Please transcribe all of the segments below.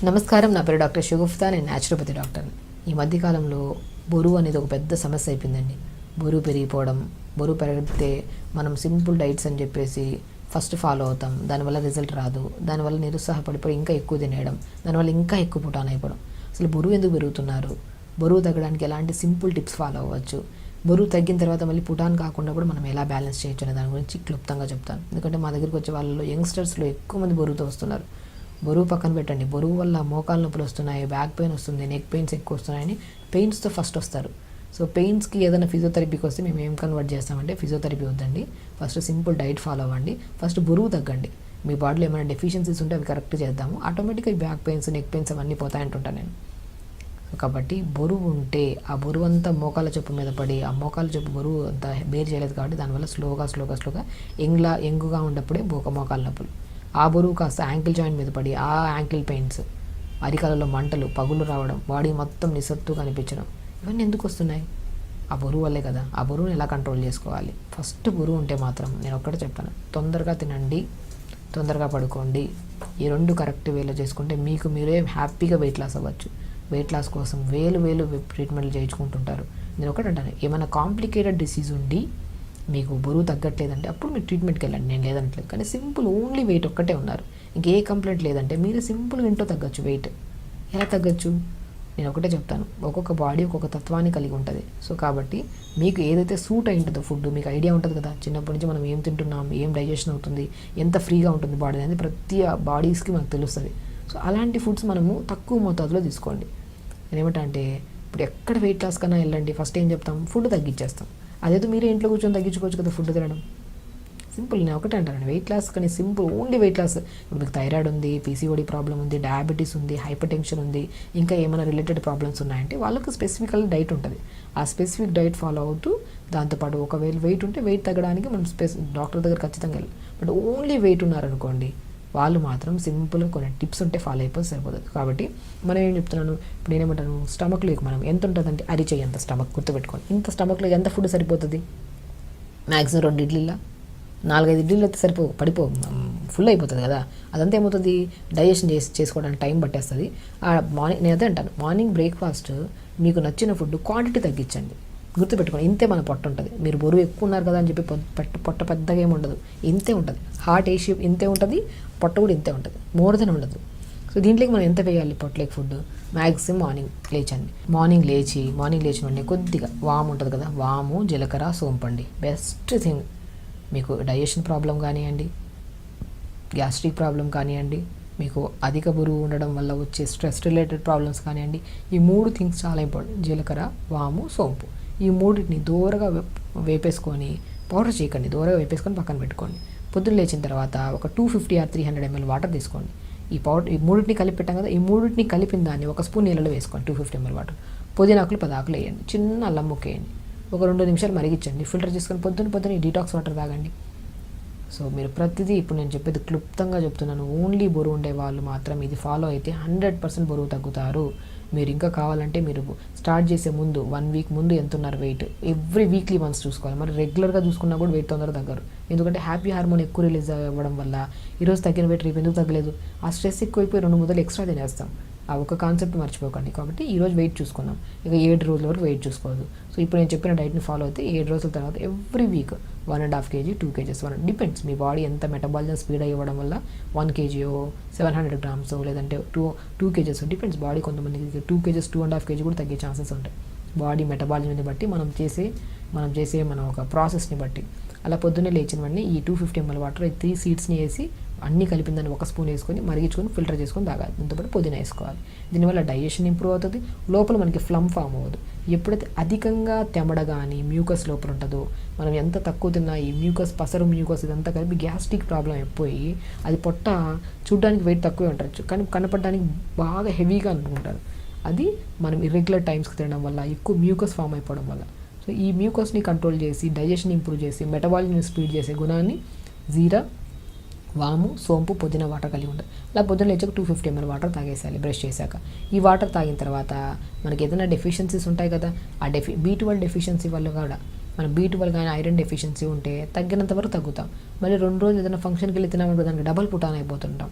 నమస్కారం, నా పేరు డాక్టర్ షగుఫ్తా. నేను న్యాచురోపతి డాక్టర్ని. ఈ మధ్యకాలంలో బరువు అనేది ఒక పెద్ద సమస్య అయిపోయిందండి. బరువు పెరిగిపోవడం, బరువు పెరిగితే మనం సింపుల్ డైట్స్ అని చెప్పేసి ఫస్ట్ ఫాలో అవుతాం, దానివల్ల రిజల్ట్ రాదు, దానివల్ల నిరుత్సాహపడిపోయి ఇంకా ఎక్కువ తినేయడం, దానివల్ల ఇంకా ఎక్కువ పుటాన్ అయిపోవడం. అసలు బరువు ఎందుకు పెరుగుతున్నారు, బరువు తగ్గడానికి ఎలాంటి సింపుల్ టిప్స్ ఫాలో అవ్వచ్చు, బరువు తగ్గిన తర్వాత మళ్ళీ పుటాన్ కాకుండా కూడా మనం ఎలా బ్యాలెన్స్ చేయొచ్చు అనే దాని గురించి క్లుప్తంగా చెప్తాను. ఎందుకంటే మా దగ్గరికి వచ్చే వాళ్ళలో యంగ్స్టర్స్లో ఎక్కువ మంది బరువుతో వస్తున్నారు. బరువు పక్కన పెట్టండి, బరువు వల్ల మోకాలు నొప్పులు వస్తున్నాయి, బ్యాక్ పెయిన్ వస్తుంది, నెక్ పెయిన్స్ ఎక్కువ వస్తున్నాయని పెయిన్స్తో ఫస్ట్ వస్తారు. సో పెయిన్స్కి ఏదైనా ఫిజియోథెరపీకి వస్తే మేము ఏం కన్వర్ట్ చేస్తామంటే, ఫిజియోథెరపీ వద్దండి, ఫస్ట్ సింపుల్ డైట్ ఫాలో అవ్వండి, ఫస్ట్ బరువు తగ్గండి. మీ బాడీలో ఏమైనా డెఫిషియన్సీస్ ఉంటే అవి కరెక్ట్ చేద్దాము, ఆటోమేటిక్గా బ్యాక్ పెయిన్స్, నెక్ పెయిన్స్ అవన్నీ పోతాయంటుంటాను నేను. కాబట్టి బరువు ఉంటే ఆ బరువు అంతా మోకాల చెప్పు మీద పడి, ఆ మోకాల చెప్పు బరువు అంతా బేర్ చేయలేదు కాబట్టి దానివల్ల స్లోగా యంగుగా ఉన్నప్పుడే మోకాల నొప్పులు, ఆ బరువు కాస్త యాంకిల్ జాయింట్ మీద పడి ఆ యాంకిల్ పెయిన్స్, అరికాలలో మంటలు, పగులు రావడం, బాడీ మొత్తం నిస్సత్తుగా కనిపించడం, ఇవన్నీ ఎందుకు వస్తున్నాయి? ఆ బరువు వల్లే కదా. ఆ బరువుని ఎలా కంట్రోల్ చేసుకోవాలి? ఫస్ట్ బరువు ఉంటే మాత్రం నేను ఒక్కటే చెప్తాను, తొందరగా తినండి, తొందరగా పడుకోండి. ఈ రెండు కరెక్ట్ వేలో చేసుకుంటే మీకు మీరే హ్యాపీగా వెయిట్ లాస్ అవ్వచ్చు. వెయిట్ లాస్ కోసం వేలు ట్రీట్మెంట్లు చేయించుకుంటుంటారు. నేను ఒకటి అంటాను, ఏమైనా కాంప్లికేటెడ్ డిసీజ్ ఉండి మీకు బరువు తగ్గట్లేదంటే అప్పుడు మీరు ట్రీట్మెంట్కి వెళ్ళండి, నేను లేదనట్లేదు. కానీ సింపుల్ ఓన్లీ వెయిట్ ఒక్కటే ఉన్నారు, ఇంకే కంప్లైంట్ లేదంటే మీరు సింపుల్గా ఇంట్లో తగ్గచ్చు. వెయిట్ ఎలా తగ్గచ్చు? నేను ఒకటే చెప్తాను, ఒక్కొక్క బాడీ ఒక్కొక్క తత్వాన్ని కలిగి ఉంటుంది. సో కాబట్టి మీకు ఏదైతే సూట్ అయి ఉంటుందో ఫుడ్ మీకు ఐడియా ఉంటుంది కదా, చిన్నప్పటి నుంచి మనం ఏం తింటున్నాం, ఏం డైజెషన్ అవుతుంది, ఎంత ఫ్రీగా ఉంటుంది బాడీ అనేది ప్రతి బాడీస్కి మనకు తెలుస్తుంది. సో అలాంటి ఫుడ్స్ మనము తక్కువ మోతాదులో తీసుకోండి. నేనేమంటా అంటే, ఇప్పుడు ఎక్కడ వెయిట్ లాస్ కన్నా వెళ్ళండి, ఫస్ట్ ఏం చెప్తాం, ఫుడ్ తగ్గించేస్తాం. అదేదో మీరే ఇంట్లో కూర్చొని తగ్గించుకోవచ్చు కదా ఫుడ్ తినడం. సింపుల్, నేను ఒకటే అంటాను, వెయిట్ లాస్ కానీ సింపుల్ ఓన్లీ వెయిట్ లాస్. ఇప్పుడు మీకు థైరాయిడ్ ఉంది, పీసీఓడి ప్రాబ్లం ఉంది, డయాబెటీస్ ఉంది, హైపర్ టెన్షన్ ఉంది, ఇంకా ఏమైనా రిలేటెడ్ ప్రాబ్లమ్స్ ఉన్నాయంటే వాళ్ళకు స్పెసిఫికల్ డైట్ ఉంటుంది. ఆ స్పెసిఫిక్ డైట్ ఫాలో అవుతూ దాంతోపాటు ఒకవేళ వెయిట్ ఉంటే వెయిట్ తగ్గడానికి మనం డాక్టర్ దగ్గర ఖచ్చితంగా వెళ్ళాలి. బట్ ఓన్లీ వెయిట్ ఉన్నారనుకోండి, వాళ్ళు మాత్రం సింపుల్గా కొన్ని టిప్స్ ఉంటే ఫాలో అయిపోతే సరిపోతుంది. కాబట్టి మనం ఏం చెప్తున్నాను, ఇప్పుడు నేనేమంటాను, స్టమక్లో మనం ఎంత ఉంటుందంటే అరిచేయి అంత స్టమక్ గుర్తుపెట్టుకోండి. ఇంత స్టమక్లో ఎంత ఫుడ్ సరిపోతుంది? మ్యాక్సిమం 2 ఇడ్లీలా 4-5 ఇడ్లీలు అయితే ఫుల్ అయిపోతుంది కదా. అదంతా ఏమవుతుంది, డైజెషన్ చేసుకోవడానికి టైం పట్టేస్తుంది. మార్నింగ్ నేను అదే అంటాను, మార్నింగ్ బ్రేక్ఫాస్ట్ మీకు నచ్చిన ఫుడ్ క్వాంటిటీ తగ్గించండి. గుర్తుపెట్టుకోండి, ఇంతే మన పొట్ట ఉంటుంది. మీరు బరువు ఎక్కువ ఉన్నారు కదా అని చెప్పి పొట్ట పెద్దగా ఏమి ఉండదు, ఇంతే ఉంటుంది. హార్ట్ ఏషియా ఇంతే ఉంటుంది, పొట్ట కూడా ఇంతే ఉంటుంది, మోర్ దెన్ ఉండదు. సో దీంట్లోకి మనం ఎంత వేయాలి పొట్టలేక ఫుడ్? మ్యాక్సిమం మార్నింగ్ లేచిన వెంటనే కొద్దిగా వాము ఉంటుంది కదా, వాము, జీలకర్ర, సోంపండి బెస్ట్ థింగ్. మీకు డైజెషన్ ప్రాబ్లం కానివ్వండి, గ్యాస్ట్రిక్ ప్రాబ్లం కానివ్వండి, మీకు అధిక బరువు ఉండడం వల్ల వచ్చే స్ట్రెస్ రిలేటెడ్ ప్రాబ్లమ్స్ కానివ్వండి, ఈ 3 థింగ్స్ చాలా ఇంపార్టెంట్. జీలకర్ర, వాము, సోంపు, ఈ 3టిని దూరగా వేపేసుకొని, పౌడర్ చేయకండి, దూరగా వేపేసుకొని పక్కన పెట్టుకోండి. పొద్దున్న లేచిన తర్వాత ఒక 250 or 300 ml వాటర్ తీసుకోండి. ఈ 3టిని కలిపి పెట్టాం కదా, ఈ 3టిని కలిపిన దాన్ని 1 స్పూన్ నీళ్ళలో వేసుకోండి. 250 ml వాటర్, పుదీనాకులు 10 ఆకులు వేయండి, చిన్న అల్లం ముక్క వేయండి, ఒక 2 నిమిషాలు మరిగించండి, ఫిల్టర్ చేసుకొని పొద్దున్న ఈ డీటాక్స్ వాటర్ తాగండి. సో మీరు ప్రతిదీ ఇప్పుడు నేను చెప్పేది క్లుప్తంగా చెప్తున్నాను. ఓన్లీ బరువు ఉండే వాళ్ళు మాత్రం ఇది ఫాలో అయితే 100% బరువు తగ్గుతారు. మీరు ఇంకా కావాలంటే మీరు స్టార్ట్ చేసే ముందు 1 వీక్ ముందు ఎంత ఉన్నారు వెయిట్, ఎవ్రీ వీక్లీ వన్స్ చూసుకోవాలి. మరి రెగ్యులర్గా చూసుకున్నా కూడా వెయిట్ తొందరగా తగ్గరు. ఎందుకంటే హ్యాపీ హార్మోన్ ఎక్కువ రిలీజ్ అవ్వడం వల్ల ఈరోజు తగ్గిన వెయిట్ రేపు ఎందుకు తగ్గలేదు, ఆ స్ట్రెస్ ఎక్కువైపోయి 2 ముద్దలు ఎక్స్ట్రా తినేస్తాం. ఆ ఒక కాన్సెప్ట్ మర్చిపోకండి. కాబట్టి ఈరోజు వెయిట్ చూసుకున్నాం, ఇక 7 రోజుల వరకు వెయిట్ చూసుకోవద్దు. సో ఇప్పుడు నేను చెప్పిన డైట్ని ఫాలో అయితే 7 రోజుల తర్వాత every week 1.5 kg, 2 kgs, depends మీ బాడీ ఎంత మెటబాలిజం స్పీడ్ అయ్యడం వల్ల 1 kg 700 grams లేదంటే 2 kgs డిపెండ్స్. బాడీ కొంతమందికి 2 kgs 2.5 kg కూడా తగ్గే ఛాన్సెస్ ఉంటాయి, బాడీ మెటబాలిజంని బట్టి, మనం చేసే మన ఒక ప్రాసెస్ని బట్టి. అలా పొద్దున్నే లేచిన వెంటనే ఈ 250 ml వాటర్ 3 సీడ్స్ని వేసి అన్నీ కలిపిందని 1 స్పూన్ వేసుకొని మరిగించుకొని ఫిల్టర్ చేసుకొని తాగాలి. దాంతోపాటు పుదీనా వేసుకోవాలి. దీనివల్ల డైజెషన్ ఇంప్రూవ్ అవుతుంది, లోపల మనకి ఫ్లమ్ ఫామ్ అవ్వదు. ఎప్పుడైతే అధికంగా తెమడ కానీ మ్యూకస్ లోపల ఉంటుందో, మనం ఎంత తక్కువ తిన్నా ఈ పసరు మ్యూకస్ ఇదంతా కలిపి గ్యాస్ట్రిక్ ప్రాబ్లం అయిపోయి అది పొట్ట చూడడానికి వెయిట్ తక్కువే ఉండొచ్చు కానీ కనపడడానికి బాగా హెవీగా అనుకుంటారు. అది మనం ఇర్రెగ్యులర్ టైమ్స్కి తినడం వల్ల, ఎక్కువ మ్యూకస్ ఫామ్ అయిపోవడం వల్ల. సో ఈ మ్యూకస్ని కంట్రోల్ చేసి, డైజెషన్ ఇంప్రూవ్ చేసి, మెటబాలిజం స్పీడ్ చేసే గుణాన్ని జీరా, వాము, సోంపు, పుదీనా వాటర్ కలిగి ఉంటుంది. అలా పొద్దున్న లేచాక 250 ml వాటర్ తాగేసేయాలి బ్రష్ చేశాక. ఈ వాటర్ తాగిన తర్వాత మనకి ఏదైనా డెఫిషియన్సీస్ ఉంటాయి కదా, ఆ B12 డెఫిషియన్సీ వల్ల కూడా మనం B12 కానీ ఐరన్ డెఫిషియన్సీ ఉంటే తగ్గినంత వరకు తగ్గుతాం. మళ్ళీ 2 రోజులు ఏదైనా ఫంక్షన్కి వెళ్ళి తినామంటే దానికి డబల్ పుటాన్ అయిపోతుంటాం.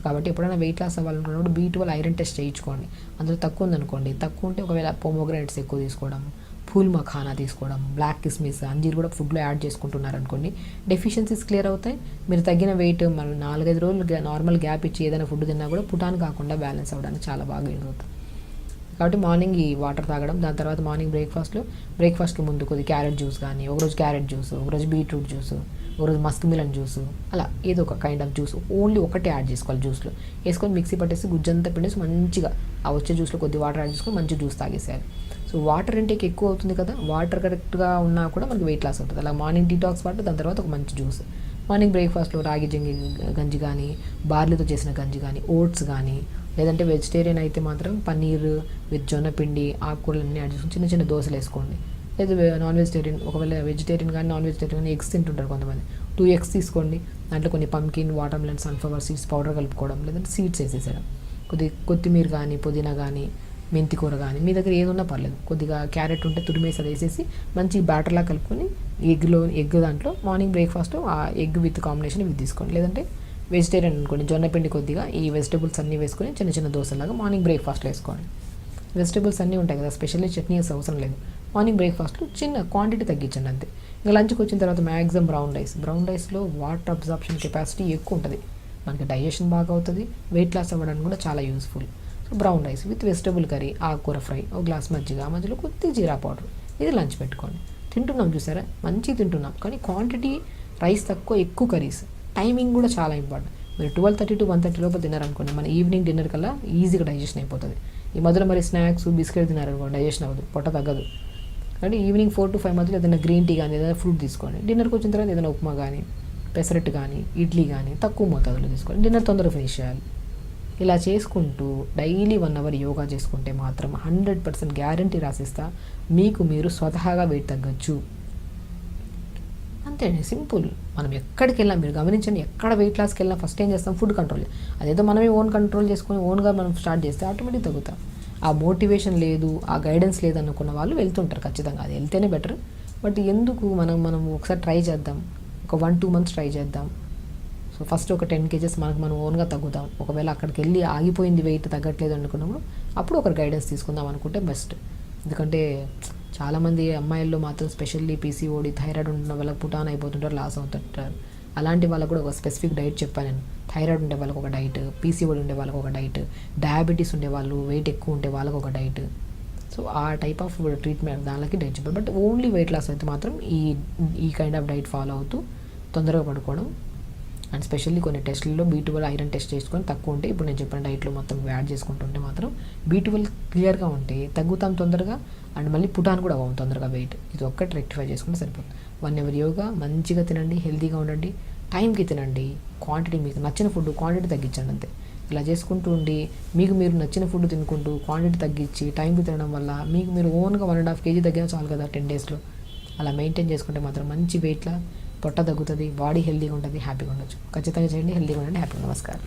కాబట్టి ఎప్పుడైనా వెయిట్ లాస్ అవ్వాలనుకున్నప్పుడు B12 ఐరన్ టెస్ట్ చేయించుకోండి. అందులో తక్కువ ఉందనుకోండి, తక్కువ ఉంటే ఒకవేళ పోమోగ్రానేట్స్ ఎక్కువ తీసుకోవడం, ఫూల్ మఖానా తీసుకోవడం, బ్లాక్ కిస్మిస్, అంజీర్ కూడా ఫుడ్లో యాడ్ చేసుకుంటున్నారు అనుకోండి, డెఫిషియన్సీస్ క్లియర్ అవుతాయి. మీరు తగ్గిన వెయిట్ మళ్ళీ 4-5 రోజులు నార్మల్ గ్యాప్ ఇచ్చి ఏదైనా ఫుడ్ తిన్నా కూడా పుటాన్ కాకుండా బ్యాలెన్స్ అవ్వడానికి చాలా బాగా యూజ్ అవుతుంది. కాబట్టి మార్నింగ్ ఈ వాటర్ తాగడం, దాని తర్వాత మార్నింగ్ బ్రేక్ఫాస్ట్కి ముందు కొద్ది క్యారెట్ జ్యూస్ కానీ, ఒకరోజు క్యారెట్ జ్యూస్, ఒకరోజు బీట్రూట్ జ్యూస్, ఒకరోజు మస్క్ మిలన్ జ్యూస్, అలా ఏదో ఒక కైండ్ ఆఫ్ జ్యూస్ ఓన్లీ ఒకటే యాడ్ చేసుకోవాలి. జ్యూస్లో వేసుకొని మిక్సీ పట్టేసి గుజ్జంతా పిండేసి మంచిగా ఆ వచ్చే జ్యూస్లో కొద్ది వాటర్ యాడ్ చేసుకొని మంచి జ్యూస్ తాగేసేయాలి. సో వాటర్ ఇంటేక్ ఎక్కువ అవుతుంది కదా, వాటర్ కరెక్ట్గా ఉన్నా కూడా మనకి వెయిట్ లాస్ అవుతుంది. అలా మార్నింగ్ డీటాక్స్ వాటర్, దాని తర్వాత ఒక మంచి జ్యూస్. మార్నింగ్ బ్రేక్ఫాస్ట్లో రాగి గంజి కానీ, బార్లీతో చేసిన గంజి కానీ, ఓట్స్ కానీ, లేదంటే వెజిటేరియన్ అయితే మాత్రం పన్నీర్ విత్ జొన్నపిండి, ఆకుకూరలన్నీ యాడ్ చేసుకుని చిన్న చిన్న దోశలు వేసుకోండి. లేదా నాన్ వెజిటేరియన్, ఒకవేళ వెజిటేరియన్ కానీ నాన్ వెజిటేరియన్ కానీ ఎగ్స్ తింటుంటారు కొంతమంది, 2 eggs తీసుకోండి. దాంట్లో కొన్ని pumpkin, water melon, sunflower seeds powder కలుపుకోవడం, లేదంటే సీడ్స్ వేసేసేయడం. కొత్తిమీర కానీ, పుదీనా కానీ, మెంతి కూర కానీ, మీ దగ్గర ఏది ఉన్నా పర్లేదు, కొద్దిగా క్యారెట్ ఉంటే తురిమేసి అది వేసేసి మంచి బ్యాటర్లా కలుపుకొని ఎగ్ దాంట్లో మార్నింగ్ బ్రేక్ఫాస్ట్ ఆ ఎగ్ విత్ కాంబినేషన్ ఇవి తీసుకోండి. లేదంటే వెజిటేరియన్ అనుకోండి, జొన్నపిండి కొద్దిగా ఈ వెజిటేబుల్స్ అన్నీ వేసుకొని చిన్న చిన్న దోశలాగా మార్నింగ్ బ్రేక్ఫాస్ట్లో వేసుకోండి. వెజిటేబుల్స్ అన్నీ ఉంటాయి కదా, స్పెషల్లీ చట్నీ వేసే అవసరం లేదు. మార్నింగ్ బ్రేక్ఫాస్ట్లో చిన్న క్వాంటిటీ తగ్గించండి అంతే. ఇంకా లంచ్కి వచ్చిన తర్వాత మ్యాక్సిమం బ్రౌన్ రైస్లో వాటర్ అబ్జార్ప్షన్ కెపాసిటీ ఎక్కువ ఉంటుంది, మనకి డైజెషన్ బాగా అవుతుంది, వెయిట్ లాస్ అవ్వడానికి కూడా చాలా useful. So brown rice with vegetable curry, ఆకుకూర ఫ్రై, ఒక గ్లాస్ మజ్జిగ, మధ్యలో కొద్దిగా జీరా పౌడర్, ఇది లంచ్ పెట్టుకోండి. తింటున్నాం చూసారా, మంచిగా తింటున్నాం, కానీ క్వాంటిటీ రైస్ తక్కువ, ఎక్కువ కర్రీస్. టైమింగ్ కూడా చాలా ఇంపార్టెంట్. మీరు 12:30 to 1:30 లోపల తిన్నారనుకోండి, మన ఈవినింగ్ డిన్నర్ కల్లా ఈజీగా డైజెషన్ అయిపోతుంది. ఈ మధ్యలో మరి స్నాక్స్, బిస్కెట్ తిన్నారనుకోండి, డైజెషన్ అవ్వదు, పొట్ట తగ్గదు. కాబట్టి ఈవినింగ్ 4 to 5 మధ్యలో ఏదైనా గ్రీన్ టీ కానీ, ఏదైనా ఫ్రూట్ తీసుకోండి. డిన్నర్కి వచ్చిన తర్వాత ఏదైనా ఉప్మా కానీ, పెసరట్టు కానీ, ఇడ్లీ కానీ తక్కువ మోతాదులో తీసుకోండి. డిన్నర్ తొందరగా ఫినిష్ చేయాలి. ఇలా చేసుకుంటూ డైలీ 1 hour యోగా చేసుకుంటే మాత్రం 100% గ్యారంటీ రాసిస్తా, మీకు మీరు స్వతహాగా వెయిట్ తగ్గచ్చు. అంతే అండి, సింపుల్. మనం ఎక్కడికి వెళ్ళినా మీరు గమనించండి, ఎక్కడ వెయిట్ లాస్కి వెళ్ళినా ఫస్ట్ ఏం చేస్తాం, ఫుడ్ కంట్రోల్. అదేదో మనమే కంట్రోల్ చేసుకొని ఓన్గా మనం స్టార్ట్ చేస్తే ఆటోమేటిక్ తగ్గుతాం. ఆ మోటివేషన్ లేదు, ఆ గైడెన్స్ లేదు అనుకున్న వాళ్ళు వెళ్తుంటారు ఖచ్చితంగా, అది వెళ్తేనే బెటర్. బట్ ఎందుకు మనం ఒకసారి ట్రై చేద్దాం, ఒక 1-2 months ట్రై చేద్దాం. సో ఫస్ట్ ఒక 10 kgs మనం ఓన్గా తగ్గుతాం. ఒకవేళ అక్కడికి వెళ్ళి ఆగిపోయింది, వెయిట్ తగ్గట్లేదు అనుకున్నప్పుడు అప్పుడు ఒకరు గైడెన్స్ తీసుకుందాం అనుకుంటే బెస్ట్. ఎందుకంటే చాలామంది అమ్మాయిల్లో మాత్రం స్పెషల్లీ PCOD, థైరాయిడ్ ఉన్న వాళ్ళకి పుటాన్ అయిపోతుంటారు, లాస్ అవుతుంటారు. అలాంటి వాళ్ళకు కూడా ఒక స్పెసిఫిక్ డైట్ చెప్పాను నేను. థైరాయిడ్ ఉండే వాళ్ళకి ఒక డైట్, PCOD ఉండే వాళ్ళకి ఒక డైట్, డయాబెటీస్ ఉండే వాళ్ళు, వెయిట్ ఎక్కువ ఉంటే వాళ్ళకి ఒక డైట్. సో ఆ టైప్ ఆఫ్ ట్రీట్మెంట్ దానికి డైట్ చెప్పారు. బట్ ఓన్లీ వెయిట్ లాస్ అయితే మాత్రం ఈ కైండ్ ఆఫ్ డైట్ ఫాలో అవుతూ తొందరగా పడుకోవడం. అండ్ స్పెషల్లీ కొన్ని టెస్టుల్లో B12 ఐరన్ టెస్ట్ చేసుకొని తక్కువ ఉంటే, ఇప్పుడు నేను చెప్పిన డైట్లో మొత్తం యాడ్ చేసుకుంటుంటే మాత్రం B12 క్లియర్గా ఉంటే తగ్గుతాం తొందరగా, అండ్ మళ్ళీ పుటాన్ కూడా అవ్వం తొందరగా వెయిట్. ఇది ఒక్కటి రెక్టిఫై చేసుకుంటే సరిపోతుంది. 1 hour యోగా, మంచిగా తినండి, హెల్తీగా ఉండండి, టైంకి తినండి, క్వాంటిటీ మీకు నచ్చిన ఫుడ్ క్వాంటిటీ తగ్గించండి అంతే. ఇలా చేసుకుంటూ ఉండి మీకు మీరు నచ్చిన ఫుడ్ తినుకుంటూ క్వాంటిటీ తగ్గించి టైంకి తినడం వల్ల మీకు మీరు ఓన్గా 1.5 kg తగ్గినా చాలు కదా 10 daysలో. అలా మెయింటైన్ చేసుకుంటే మాత్రం మంచి వెయిట్లా పొట్ట తగ్గుతుంది, బాడీ హెల్తీగా ఉంటుంది, హ్యాపీగా ఉండొచ్చు. ఖచ్చితంగా చేయండి, హెల్తీగా ఉండండి, హ్యాపీగా. నమస్కారం.